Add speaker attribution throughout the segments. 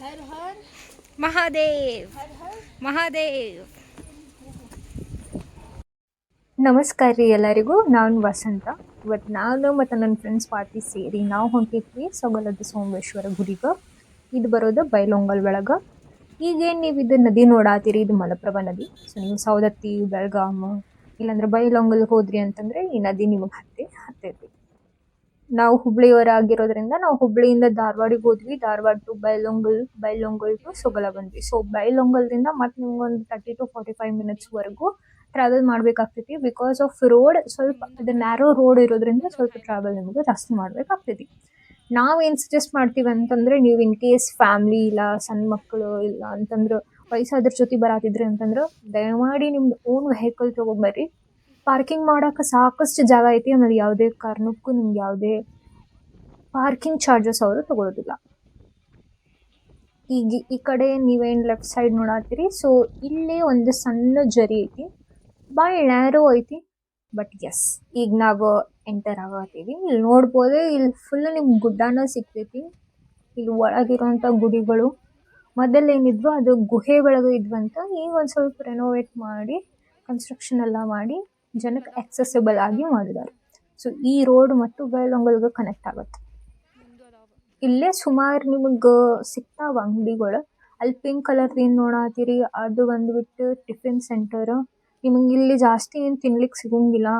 Speaker 1: हर हर
Speaker 2: ಮಹಾದೇವ್
Speaker 1: हर हर
Speaker 2: ಮಹಾದೇವ್.
Speaker 3: ನಮಸ್ಕಾರ ರೀ ಎಲ್ಲರಿಗೂ. ನಾನು ವಸಂತ. ಇವತ್ತು ನಾನು ಮತ್ತು ನನ್ನ ಫ್ರೆಂಡ್ಸ್ ಪಾರ್ಟಿ ಸೇರಿ ನಾವು ಹೊಂಟಿದ್ವಿ ಸೊಗಲದ ಸೋಮೇಶ್ವರ ಗುಡಿಗೆ. ಇದು ಬರೋದು ಬೈಲೊಂಗಲ್ ಒಳಗೆ. ಈಗೇನು ನೀವು ಇದು ನದಿ ನೋಡಾತೀರಿ, ಇದು ಮಲಪ್ರಭಾ ನದಿ. ಸೊ ನೀವು ಸೌದತ್ತಿ, ಬೆಳಗಾಂ ಇಲ್ಲಾಂದ್ರೆ ಬೈಲೊಂಗಲ್ ಹೋದ್ರಿ ಅಂತಂದ್ರೆ ಈ ನದಿ ನಿಮಗೆ ಹತ್ತೈತಿ. ನಾವು ಹುಬ್ಳಿಯವರಾಗಿರೋದ್ರಿಂದ ನಾವು ಹುಬ್ಳಿಯಿಂದ ಧಾರವಾಡಿಗೆ ಹೋದ್ವಿ. ಧಾರವಾಡ ಟು ಬೈಲೊಂಗಲ್ ಟು ಸೊಗಲ ಬಂದ್ವಿ. ಸೊ ಬೈಲೊಂಗಲ್ದಿಂದ ಮತ್ತೆ ನಿಮ್ಗೊಂದು 30 to 45 minutes ಟ್ರಾವೆಲ್ ಮಾಡ್ಬೇಕಾಗ್ತೈತಿ. ಬಿಕಾಸ್ ಆಫ್ ರೋಡ್ ಸ್ವಲ್ಪ ಅದು ನ್ಯಾರೋ ರೋಡ್ ಇರೋದ್ರಿಂದ ಸ್ವಲ್ಪ ಟ್ರಾವೆಲ್ ನಿಮಗೆ ಜಾಸ್ತಿ ಮಾಡ್ಬೇಕಾಗ್ತೈತಿ. ನಾವೇನು ಸಜೆಸ್ಟ್ ಮಾಡ್ತೀವಿ ಅಂತಂದ್ರೆ, ನೀವು ಇನ್ ಕೇಸ್ ಫ್ಯಾಮ್ಲಿ ಇಲ್ಲ ಸಣ್ಣ ಮಕ್ಕಳು ಇಲ್ಲ ಅಂತಂದ್ರೆ ವಯಸ್ಸಾದ್ರ ಜೊತೆ ಬರಾತಿದ್ರಿ ಅಂತಂದ್ರೆ ದಯಮಾಡಿ ನಿಮ್ದು ಓನ್ ವೆಹಿಕಲ್ ತೊಗೊಂಬರ್ರಿ. ಪಾರ್ಕಿಂಗ್ ಮಾಡೋಕೆ ಸಾಕಷ್ಟು ಜಾಗ ಐತಿ. ಆಮೇಲೆ ಯಾವುದೇ ಕಾರಣಕ್ಕೂ ನಿಮ್ಗೆ ಯಾವುದೇ ಪಾರ್ಕಿಂಗ್ ಚಾರ್ಜಸ್ ಅವರು ತಗೊಳ್ಳೋದಿಲ್ಲ. ಈಗ ಈ ಕಡೆ ನೀವೇನು ಲೆಫ್ಟ್ ಸೈಡ್ ನೋಡತ್ತೀರಿ, ಸೊ ಇಲ್ಲಿ ಒಂದು ಸಣ್ಣ ಜರಿ ಐತಿ, ಭಾಳ ನ್ಯಾರೋ ಐತಿ. ಬಟ್ ಎಸ್, ಈಗ ನಾವು ಎಂಟರ್ ಆಗತ್ತೀವಿ. ಇಲ್ಲಿ ನೋಡ್ಬೋದು, ಇಲ್ಲಿ ಫುಲ್ ನಿಮ್ಗೆ ಗುಡ್ಡಾನ ಸಿಗ್ತೈತಿ. ಇಲ್ಲಿ ಒಳಗಿರೋಂಥ ಗುಡಿಗಳು ಮೊದಲೇನಿದ್ವು ಅದು ಗುಹೆ ಒಳಗೆ ಇದ್ವಂತ. ಈಗ ಒಂದು ಸ್ವಲ್ಪ ರೆನೋವೇಟ್ ಮಾಡಿ ಕನ್ಸ್ಟ್ರಕ್ಷನ್ ಎಲ್ಲ ಮಾಡಿ ಜನಕ್ಕೆ ಆಕ್ಸೆಸಿಬಲ್ ಆಗಿ ಮಾಡಿದ್ದಾರೆ. ಸೊ ಈ ರೋಡ್ ಮತ್ತು ಬೈಲೊಂಗಲ್ಗೆ ಕನೆಕ್ಟ್ ಆಗುತ್ತೆ. ಇಲ್ಲೇ ಸುಮಾರು ನಿಮಗೆ ಸಿಗ್ತಾವ ಅಂಗಡಿಗಳು. ಅಲ್ಲಿ ಪಿಂಕ್ ಕಲರ್ ಏನು ನೋಡತ್ತೀರಿ ಅದು ಬಂದ್ಬಿಟ್ಟು ಟಿಫಿನ್ ಸೆಂಟರ್. ನಿಮಗೆ ಇಲ್ಲಿ ಜಾಸ್ತಿ ಏನು ತಿನ್ಲಿಕ್ಕೆ ಸಿಗೋಂಗಿಲ್ಲ.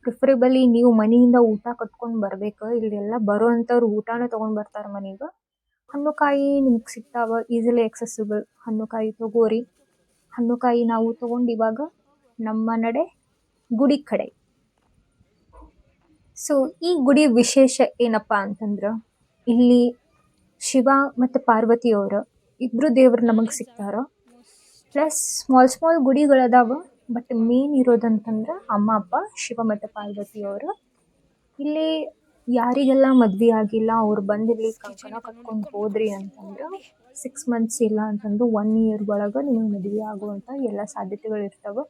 Speaker 3: ಪ್ರಿಫರೇಬಲಿ ನೀವು ಮನೆಯಿಂದ ಊಟ ಕಟ್ಕೊಂಡು ಬರ್ಬೇಕು. ಇಲ್ಲೆಲ್ಲ ಬರೋವಂಥವ್ರು ಊಟನ ತೊಗೊಂಡು ಬರ್ತಾರೆ ಮನೆಗೆ. ಹಣ್ಣುಕಾಯಿ ನಿಮ್ಗೆ ಸಿಗ್ತಾವ, ಈಸಿಲಿ ಆಕ್ಸೆಸಿಬಲ್. ಹಣ್ಣುಕಾಯಿ ತಗೋರಿ. ಹಣ್ಣುಕಾಯಿ ನಾವು ತೊಗೊಂಡು ಇವಾಗ ನಮ್ಮ ನಡೆ ಗುಡಿ ಕಡೆ. ಸೊ ಈ ಗುಡಿ ವಿಶೇಷ ಏನಪ್ಪ ಅಂತಂದ್ರೆ, ಇಲ್ಲಿ ಶಿವ ಮತ್ತು ಪಾರ್ವತಿಯವರು ಇಬ್ಬರು ದೇವರು ನಮಗೆ ಸಿಗ್ತಾರ. ಪ್ಲಸ್ ಸ್ಮಾಲ್ ಗುಡಿಗಳದಾವ. ಬಟ್ ಮೇನ್ ಇರೋದಂತಂದ್ರೆ ಅಮ್ಮ ಅಪ್ಪ ಶಿವ ಮತ್ತು ಪಾರ್ವತಿಯವರು. ಇಲ್ಲಿ ಯಾರಿಗೆಲ್ಲ ಮದ್ವೆ ಆಗಿಲ್ಲ ಅವ್ರು ಬಂದಿಲ್ಲಿ ಕಂಕಣ ಕಟ್ಕೊಂಡು ಹೋದ್ರಿ ಅಂತಂದ್ರೆ 6 months ಇಲ್ಲ ಅಂತಂದ್ರೆ 1 year ಒಳಗೆ ನಿಮಗೆ ಮದುವೆ ಆಗುವಂಥ ಎಲ್ಲ ಸಾಧ್ಯತೆಗಳು ಇರ್ತವೆ.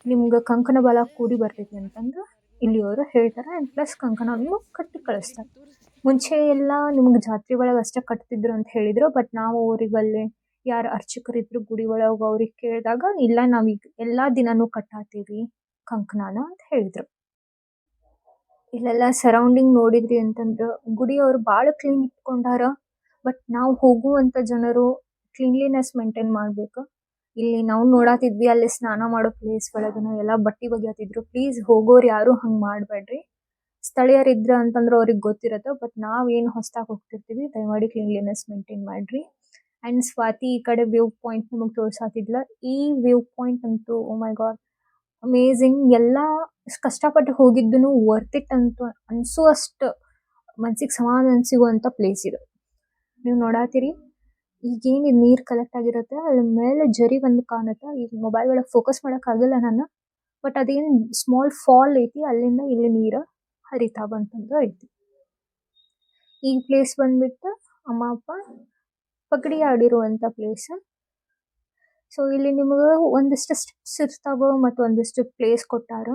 Speaker 3: ನಿಮ್ಗೆ ಕಂಕಣ ಬಲ ಕೂಡಿ ಬರ್ತೈತಿ ಅಂತಂದ್ರೆ ಇಲ್ಲಿಯವರು ಹೇಳ್ತಾರೆ. ಆ್ಯಂಡ್ ಪ್ಲಸ್ ಕಂಕಣವನ್ನು ಕಟ್ಟಿ ಕಳಿಸ್ತಾರೆ. ಮುಂಚೆ ಎಲ್ಲ ನಿಮ್ಗೆ ಜಾತ್ರೆ ಒಳಗೆ ಅಷ್ಟೇ ಕಟ್ತಿದ್ರು ಅಂತ ಹೇಳಿದ್ರು. ಬಟ್ ನಾವು ಅವರಿಗಲ್ಲೇ ಯಾರು ಅರ್ಚಕರಿದ್ರು ಗುಡಿ ಒಳಗೆ ಅವ್ರಿಗೆ ಕೇಳಿದಾಗ, ಇಲ್ಲ ನಾವೀಗ ಎಲ್ಲ ದಿನನೂ ಕಟ್ಟಾತೀವಿ ಕಂಕಣನ ಅಂತ ಹೇಳಿದ್ರು. ಇಲ್ಲೆಲ್ಲ ಸರೌಂಡಿಂಗ್ ನೋಡಿದ್ರಿ ಅಂತಂದ್ರೆ ಗುಡಿಯವರು ಭಾಳ ಕ್ಲೀನ್ ಇಟ್ಕೊಂಡಾರ. ಬಟ್ ನಾವು ಹೋಗುವಂಥ ಜನರು ಕ್ಲೀನ್ಲಿನೆಸ್ ಮೇಂಟೈನ್ ಮಾಡಬೇಕು. ಇಲ್ಲಿ ನಾವು ನೋಡಾತಿದ್ವಿ, ಅಲ್ಲಿ ಸ್ನಾನ ಮಾಡೋ ಪ್ಲೇಸ್ ಒಳಗನ ಎಲ್ಲ ಬಟ್ಟೆ ಒಗ್ಯಾತಿದ್ರು. ಪ್ಲೀಸ್ ಹೋಗೋರು ಯಾರು ಹಂಗೆ ಮಾಡಬೇಡ್ರಿ. ಸ್ಥಳೀಯರಿದ್ರ ಅಂತಂದ್ರೆ ಅವ್ರಿಗೆ ಗೊತ್ತಿರತ್ತೆ. ಬಟ್ ನಾವೇನು ಹೊಸ್ದಾಗಿ ಹೋಗ್ತಿರ್ತೀವಿ, ದಯಮಾಡಿ ಕ್ಲೀನ್ಲಿನೆಸ್ ಮೇಂಟೈನ್ ಮಾಡಿರಿ. ಆ್ಯಂಡ್ ಸ್ವಾತಿ ಈ ಕಡೆ ವ್ಯೂ ಪಾಯಿಂಟ್ ನಮಗೆ ತೋರ್ಸಾತಿದ್ಲ. ಈ ವ್ಯೂ ಪಾಯಿಂಟ್ ಅಂತೂ ಓ ಮೈ ಗಾಡ್ ಅಮೇಝಿಂಗ್. ಎಲ್ಲ ಕಷ್ಟಪಟ್ಟು ಹೋಗಿದ್ದೂ ವರ್ತ್ ಇಟ್ ಅಂತ ಅನಿಸುವಷ್ಟು ಮನ್ಸಿಗೆ ಸಮಾಧಾನ ಸಿಗುವಂಥ ಪ್ಲೇಸ್ ಇದು. ನೀವು ನೋಡಾತೀರಿ ಈಗೇನು ನೀರು ಕಲೆಕ್ಟ್ ಆಗಿರುತ್ತೆ ಅಲ್ಲಿ ಮೇಲೆ ಜರಿ ಒಂದು ಕಾಣುತ್ತೆ. ಈಗ ಮೊಬೈಲ್ ಒಳಗೆ ಫೋಕಸ್ ಮಾಡೋಕ್ಕಾಗಲ್ಲ ನಾನು. ಬಟ್ ಅದೇನು ಸ್ಮಾಲ್ ಫಾಲ್ ಐತಿ, ಅಲ್ಲಿಂದ ಇಲ್ಲಿ ನೀರು ಹರಿತಾ ಬಂತಂದು ಐತಿ. ಈ ಪ್ಲೇಸ್ ಬಂದ್ಬಿಟ್ಟು ಅಮ್ಮ ಅಪ್ಪ ಪಗಡಿ ಆಡಿರುವಂಥ ಪ್ಲೇಸ್. ಸೊ ಇಲ್ಲಿ ನಿಮಗೆ ಒಂದಿಷ್ಟು ಸ್ಟೆಪ್ಸ್ ಇರ್ತಾವೆ ಮತ್ತು ಒಂದಿಷ್ಟು ಪ್ಲೇಸ್ ಕೊಟ್ಟಾರ.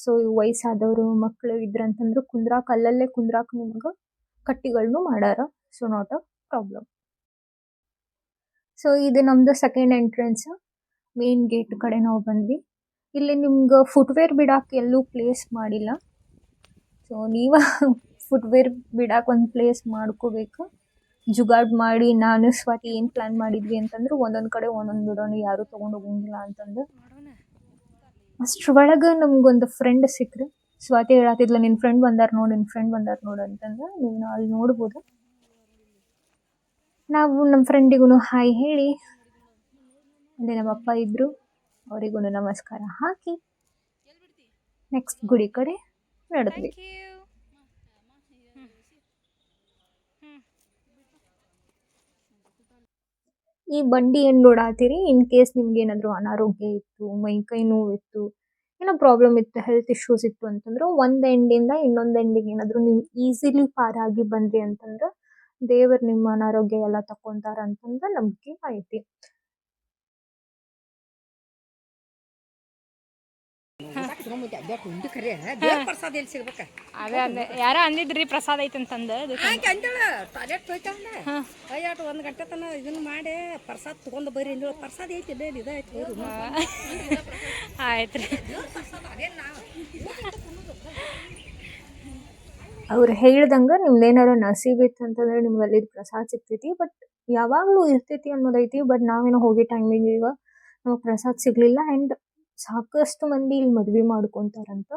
Speaker 3: ಸೊ ವಯಸ್ಸಾದವರು ಮಕ್ಕಳು ಇದ್ರಂತಂದ್ರೆ ಕುಂದ್ರಾಕ ಅಲ್ಲಲ್ಲೇ ಕುಂದ್ರಾಕ ನಿಮ್ಗೆ ಕಟ್ಟಿಗಳನ್ನು ಮಾಡ್ಯಾರ. So not a problem. So ಇದು ನಮ್ಮದು ಸೆಕೆಂಡ್ ಎಂಟ್ರೆನ್ಸ್. ಮೇನ್ ಗೇಟ್ ಕಡೆ ನಾವು ಬಂದ್ವಿ. ಇಲ್ಲಿ ನಿಮ್ಗೆ ಫುಟ್ವೇರ್ ಬಿಡಾಕೆ ಎಲ್ಲೂ ಪ್ಲೇಸ್ ಮಾಡಿಲ್ಲ. ಸೊ ನೀವು ಫುಟ್ವೇರ್ ಬಿಡಾಕೆ ಒಂದು ಪ್ಲೇಸ್ ಮಾಡ್ಕೋಬೇಕು. ಜುಗಾಡ್ ಮಾಡಿ ನಾನು ಸ್ವಾತಿ ಏನು ಪ್ಲ್ಯಾನ್ ಮಾಡಿದ್ವಿ ಅಂತಂದ್ರೆ ಒಂದೊಂದು ಕಡೆ ಒಂದೊಂದು ಬಿಡೋಣ, ಯಾರೂ ತೊಗೊಂಡು ಹೋಗಂಗಿಲ್ಲ ಅಂತಂದು. ಅಷ್ಟ್ರೊಳಗೆ ನಮ್ಗೊಂದು ಫ್ರೆಂಡ್ ಸಿಕ್ಕರು. ಸ್ವಾತಿ ಹೇಳತ್ತಿದ್ಲ, ನಿನ್ನ ಫ್ರೆಂಡ್ ಬಂದಾರ ನೋಡು ಅಂತಂದ್ರೆ. ನೀವು ಅಲ್ಲಿ ನೋಡ್ಬೋದು. ನಾವು ನಮ್ಮ ಫ್ರೆಂಡಿಗೂ ಹಾಯ್ ಹೇಳಿ, ಅದೇ ನಮ್ಮ ಅಪ್ಪ ಇದ್ದರು, ಅವರಿಗೂ ನಮಸ್ಕಾರ ಹಾಕಿ ನೆಕ್ಸ್ಟ್ ಗುಡಿ ಕಡೆ ನಡೆದ್ವಿ. ಈ ಬಂಡಿ ಏನು ನೋಡಾತೀರಿ, ಇನ್ ಕೇಸ್ ನಿಮ್ಗೆ ಏನಾದರೂ ಅನಾರೋಗ್ಯ ಇತ್ತು, ಮೈಕೈ ನೋವಿತ್ತು, ಏನೋ ಪ್ರಾಬ್ಲಮ್ ಇತ್ತು, ಹೆಲ್ತ್ ಇಶ್ಯೂಸ್ ಇತ್ತು ಅಂತಂದ್ರೆ ಒಂದು ಎಂಡಿಂದ ಇನ್ನೊಂದು ಎಂಡಿಗೆ ಏನಾದರೂ ನೀವು ಈಸಿಲಿ ಪಾರಾಗಿ ಬಂದ್ರಿ ಅಂತಂದ್ರೆ ದೇವರು ನಿಮ್ಮ ಅನಾರೋಗ್ಯ ಎಲ್ಲ ತಕ್ಕೊಂತಾರ ಅಂತಂದ್ರೆ ನಂಬಿಕೆ ಐತಿ.
Speaker 1: ತಗೊಂಬಂದೆ ಅಡ್ಡಾಟ್ ಉಂಡು ಖರೆ ದೇವ್ರ ಪ್ರಸಾದ ಎಲ್ಲಿ ಸಿಗ್ಬೇಕ
Speaker 2: ಅದೇ ಅಂದೆ ಯಾರೋ ಅಂದಿದ್ರಿ ಪ್ರಸಾದ ಐತಂತಂದು
Speaker 1: ಆಕೆ ಅಂತೇಳ ಟಾಯ್ಲೆಟ್ ಹೋಯ್ತಾಳ ಅಯ್ಯಾಟ 1 ಗಂಟೆ ತನ ಇದನ್ನ ಮಾಡಿ ಪ್ರಸಾದ ತಗೊಂಡು ಬರ್ರಿ ಅಂದ್ರೆ ಪ್ರಸಾದ ಐತಿ ಇಲ್ಲ ಇದಾಯ್ತು ಹೋದ್ರು
Speaker 2: ಆಯ್ತು ರೀ.
Speaker 3: ಅವ್ರು ಹೇಳ್ದಂಗೆ ನಿಮ್ದೇನಾರ ನಸೀಬ್ ಇತ್ತು ಅಂತಂದ್ರೆ ನಿಮ್ಗೆ ಅಲ್ಲಿ ಪ್ರಸಾದ ಸಿಗ್ತೈತಿ. ಬಟ್ ಯಾವಾಗಲೂ ಇರ್ತೈತಿ ಅನ್ನೋದೈತಿ. ಬಟ್ ನಾವೇನೋ ಹೋಗಿ ಟೈಮಿಗೆ ಈಗ ನಮಗೆ ಪ್ರಸಾದ ಸಿಗಲಿಲ್ಲ. ಆ್ಯಂಡ್ ಸಾಕಷ್ಟು ಮಂದಿ ಇಲ್ಲಿ ಮದ್ವೆ ಮಾಡ್ಕೊತಾರಂತ.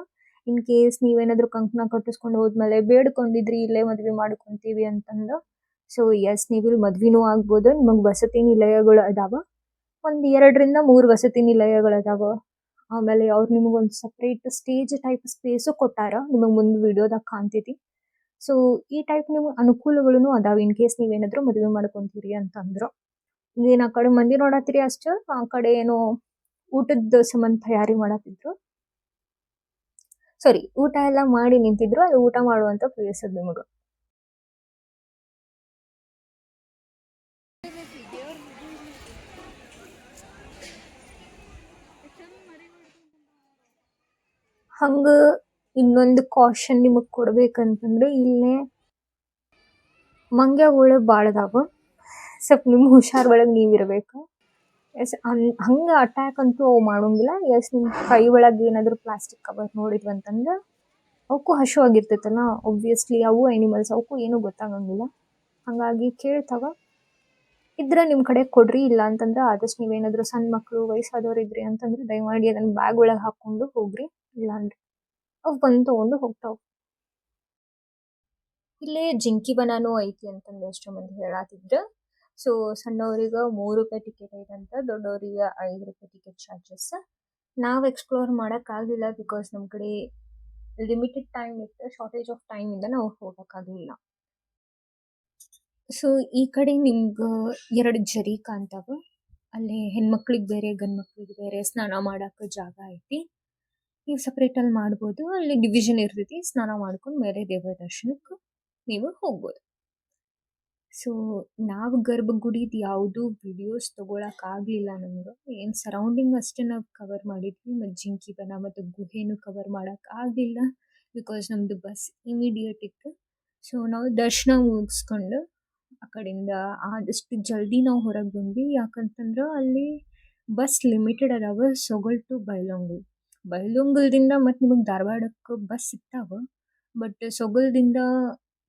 Speaker 3: ಇನ್ ಕೇಸ್ ನೀವೇನಾದರೂ ಕಂಕಣ ಕಟ್ಟಿಸ್ಕೊಂಡು ಹೋದ್ಮೇಲೆ ಬೇಡ್ಕೊಂಡಿದ್ರಿ ಇಲ್ಲೇ ಮದ್ವೆ ಮಾಡ್ಕೊತೀವಿ ಅಂತಂದು, ಸೊ ಎಸ್ ನೀವು ಇಲ್ಲಿ ಮದ್ವೆನೂ ಆಗ್ಬೋದು. ನಿಮಗೆ ವಸತಿ ನಿಲಯಗಳು ಅದಾವ. ಒಂದು 2ರಿಂದ 3 ವಸತಿ ನಿಲಯಗಳು ಅದಾವ. ಆಮೇಲೆ ಅವ್ರು ನಿಮಗೊಂದು ಸಪ್ರೇಟ್ ಸ್ಟೇಜ್ ಟೈಪ್ ಸ್ಪೇಸು ಕೊಟ್ಟಾರ. ನಿಮಗೆ ಮುಂದೆ ವಿಡಿಯೋದಾಗ ಕಾಣ್ತೈತಿ. ಸೊ ಈ ಟೈಪ್ ನಿಮ್ಗೆ ಅನುಕೂಲಗಳು ಅದಾವ ಇನ್ ಕೇಸ್ ನೀವೇನಾದರೂ ಮದುವೆ ಮಾಡ್ಕೊತೀರಿ ಅಂತಂದ್ರು. ಏನು ಆ ಕಡೆ ಮಂದಿ ನೋಡತ್ತೀರಿ ಅಷ್ಟು, ಆ ಕಡೆ ಏನೋ ಊಟದ ಸಂಬಂಧ ತಯಾರಿ ಮಾಡತ್ತಿದ್ರು. ಸಾರಿ, ಊಟ ಎಲ್ಲ ಮಾಡಿ ನಿಂತಿದ್ರು. ಅದು ಊಟ ಮಾಡುವಂತ ಪ್ಲೇಸ್ ಅದು ನಿಮಗೆ. ಹಂಗ ಇನ್ನೊಂದು ಕಾಷನ್ ನಿಮಗೆ ಕೊಡ್ಬೇಕಂತಂದ್ರೆ ಇಲ್ಲೇ ಮಂಗ್ಯಗಳು ಭಾಳ ಅದಾವ. ಸ್ವಲ್ಪ ನಿಮ್ಮ ಹುಷಾರ್ ಒಳಗೆ ನೀವಿರ್ಬೇಕು. ಎಸ್ ಹಂಗೆ ಅಟ್ಯಾಕ್ ಅಂತೂ ಅವು ಮಾಡೋಂಗಿಲ್ಲ. ಎಸ್ ನಿಮ್ಮ ಕೈ ಒಳಗೆ ಏನಾದರೂ ಪ್ಲಾಸ್ಟಿಕ್ ಕವರ್ ನೋಡಿದ್ವಿ ಅಂತಂದ್ರೆ ಅವಕ್ಕೂ ಹಶು ಆಗಿರ್ತೈತಲ್ಲ, ಒಬ್ವಿಯಸ್ಲಿ ಅವು ಆ್ಯನಿಮಲ್ಸ್, ಅವಕ್ಕೂ ಏನೂ ಗೊತ್ತಾಗಂಗಿಲ್ಲ. ಹಾಗಾಗಿ ಕೇಳ್ತಾವ ಇದ್ರೆ ನಿಮ್ಮ ಕಡೆ ಕೊಡ್ರಿ. ಇಲ್ಲ ಅಂತಂದ್ರೆ ಆದಷ್ಟು ನೀವೇನಾದರೂ ಸಣ್ಣ ಮಕ್ಕಳು ವಯಸ್ಸಾದವ್ರು ಇದ್ರಿ ಅಂತಂದ್ರೆ ದಯಮಾಡಿ ಅದನ್ನು ಬ್ಯಾಗ್ ಒಳಗೆ ಹಾಕ್ಕೊಂಡು ಹೋಗ್ರಿ. ಇಲ್ಲಾಂದ್ರೆ ಅವು ಬಂದು ತೊಗೊಂಡು ಹೋಗ್ತಾವ. ಇಲ್ಲೇ ಜಿಂಕಿ ಬನಾನೂ ಐತಿ ಅಂತಂದು ಎಷ್ಟೋ ಮಂದಿ ಹೇಳತ್ತಿದ್ರು. ಸೊ ಸಣ್ಣವರಿಗೆ 3 ರೂಪಾಯಿ ಟಿಕೆಟ್ ಐತಂತ, ದೊಡ್ಡವರಿಗೆ 5 ರೂಪಾಯಿ ಟಿಕೆಟ್ ಚಾರ್ಜಸ್. ನಾವು ಎಕ್ಸ್ಪ್ಲೋರ್ ಮಾಡೋಕ್ಕಾಗಲಿಲ್ಲ ಬಿಕಾಸ್ ನಮ್ಮ ಕಡೆ ಲಿಮಿಟೆಡ್ ಟೈಮ್ ಇತ್ತು. ಶಾರ್ಟೇಜ್ ಆಫ್ ಟೈಮಿಂದ ನಾವು ಹೋಗೋಕ್ಕಾಗಲಿಲ್ಲ. ಸೊ ಈ ಕಡೆ ನಿಮ್ಗೆ 2 ಜರಿ ಕಾಣ್ತಾವ. ಅಲ್ಲಿ ಹೆಣ್ಮಕ್ಳಿಗೆ ಬೇರೆ ಗಂಡು ಮಕ್ಳಿಗೆ ಬೇರೆ ಸ್ನಾನ ಮಾಡೋಕೆ ಜಾಗ ಐತಿ. ನೀವು ಸಪ್ರೇಟಲ್ಲಿ ಮಾಡ್ಬೋದು. ಅಲ್ಲಿ ಡಿವಿಷನ್ ಇರ್ತೈತಿ. ಸ್ನಾನ ಮಾಡ್ಕೊಂಡು ಮೇಲೆ ದೇವರ ದರ್ಶನಕ್ಕೆ ನೀವು ಹೋಗ್ಬೋದು. ಸೊ ನಾವು ಗರ್ಭಗುಡಿದು ಯಾವುದೂ ವಿಡಿಯೋಸ್ ತೊಗೊಳಕ್ಕಾಗಲಿಲ್ಲ ನಮ್ಗೆ. ಏನು ಸರೌಂಡಿಂಗ್ ಅಷ್ಟೇ ನಾವು ಕವರ್ ಮಾಡಿದ್ವಿ. ಮತ್ತು ಜಿಂಕಿ ಬನ ಮತ್ತು ಗುಹೆನೂ ಕವರ್ ಮಾಡೋಕ್ಕಾಗಲಿಲ್ಲ ಬಿಕಾಸ್ ನಮ್ಮದು ಬಸ್ ಇಮಿಡಿಯೇಟ್ ಇತ್ತು. ಸೊ ನಾವು ದರ್ಶನ ಮುಗಿಸ್ಕೊಂಡು ಆ ಕಡೆಯಿಂದ ಆದಷ್ಟು ಜಲ್ದಿ ನಾವು ಹೊರಗೆ ಬಂದ್ವಿ. ಯಾಕಂತಂದ್ರೆ ಅಲ್ಲಿ ಬಸ್ ಲಿಮಿಟೆಡ್ ಅದಾವ. ಸೊಗಲ್ ಟು ಬೈಲೊಂಗಲ್. ಬೈಲೊಂಗಲ್ದಿಂದ ಮತ್ತು ನಿಮಗೆ ಧಾರವಾಡಕ್ಕೆ ಬಸ್ ಸಿಗ್ತಾವ. ಬಟ್ ಸೊಗಲ್ದಿಂದ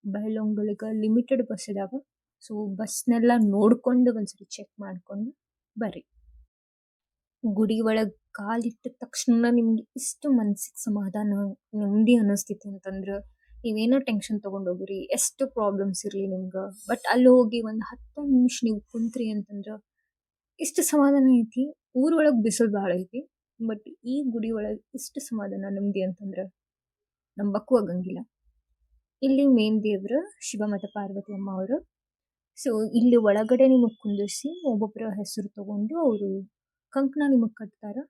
Speaker 3: ಬೈಲೊಂಗಲ್ಗೆ ಲಿಮಿಟೆಡ್ ಬಸ್ ಇದಾವ. ಸೊ ಬಸ್ನೆಲ್ಲ ನೋಡ್ಕೊಂಡು ಒಂದ್ಸರಿ ಚೆಕ್ ಮಾಡ್ಕೊಂಡು ಬರ್ರಿ. ಗುಡಿ ಒಳಗೆ ಕಾಲಿಟ್ಟ ತಕ್ಷಣ ನಿಮ್ಗೆ ಇಷ್ಟು ಮನ್ಸಿಗೆ ಸಮಾಧಾನ, ನೆಮ್ಮದಿ ಅನ್ನಿಸ್ತೈತಿ ಅಂತಂದ್ರೆ ನೀವೇನೋ ಟೆನ್ಷನ್ ತೊಗೊಂಡೋಗ್ರಿ, ಎಷ್ಟು ಪ್ರಾಬ್ಲಮ್ಸ್ ಇರಲಿ ನಿಮ್ಗೆ, ಬಟ್ ಅಲ್ಲಿ ಹೋಗಿ ಒಂದು 10 ನಿಮಿಷ ನೀವು ಕುಂತ್ರಿ ಅಂತಂದ್ರೆ ಇಷ್ಟು ಸಮಾಧಾನ ಐತಿ. ಊರೊಳಗೆ ಬಿಸಿಲು ಭಾಳ ಐತಿ. ಬಟ್ ಈ ಗುಡಿ ಒಳಗೆ ಇಷ್ಟು ಸಮಾಧಾನ ನೆಮ್ಮದಿ ಅಂತಂದ್ರೆ ನಂಬಕ್ಕೂ ಆಗಂಗಿಲ್ಲ. ಇಲ್ಲಿ ಮೇನ್ ದೇವರು ಶಿವ ಮತ್ತು ಪಾರ್ವತಿ ಅಮ್ಮ ಅವರು. ಸೊ ಇಲ್ಲಿ ಒಳಗಡೆ ನಿಮಗೆ ಕುಂದಿರಿಸಿ ಒಬ್ಬೊಬ್ಬರ ಹೆಸರು ತೊಗೊಂಡು ಅವರು ಕಂಕಣ ನಿಮಗೆ ಕಟ್ತಾರೆ.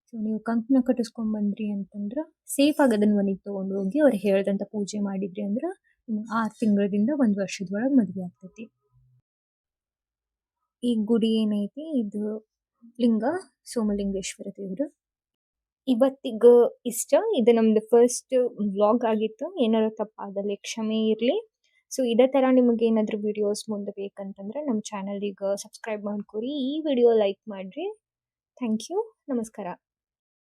Speaker 3: ಸೊ ನೀವು ಕಂಕಣ ಕಟ್ಟಿಸ್ಕೊಂಡು ಬಂದ್ರಿ ಅಂತಂದ್ರೆ ಸೇಫಾಗಿ ಅದನ್ನು ಮನೆಗೆ ತೊಗೊಂಡು ಹೋಗಿ ಅವ್ರು ಹೇಳ್ದಂಥ ಪೂಜೆ ಮಾಡಿದ್ರಿ ಅಂದ್ರೆ 6 ತಿಂಗಳದಿಂದ 1 ವರ್ಷದೊಳಗೆ ಮದುವೆ ಆಗ್ತೈತಿ. ಈ ಗುಡಿ ಏನೈತಿ ಇದು ಲಿಂಗ ಸೋಮಲಿಂಗೇಶ್ವರ ದೇವರು. ಇವತ್ತಿಗೆ ಇಷ್ಟ. ಇದು ನಮ್ದು ಫಸ್ಟ್ ವ್ಲಾಗ್ ಆಗಿತ್ತು. ಏನಾರ ತಪ್ಪಾದಲ್ಲಿ ಕ್ಷಮೆ ಇರಲಿ. ಸೊ ಇದೇ ಥರ ನಿಮಗೆ ಏನಾದರೂ ವಿಡಿಯೋಸ್ ಮುಂದೆ ಬೇಕಂತಂದ್ರೆ ನಮ್ಮ ಚಾನಲಿಗೆ ಸಬ್ಸ್ಕ್ರೈಬ್ ಮಾಡ್ಕೊರಿ. ಈ ವಿಡಿಯೋ ಲೈಕ್ ಮಾಡಿರಿ. Thank you. ನಮಸ್ಕಾರ.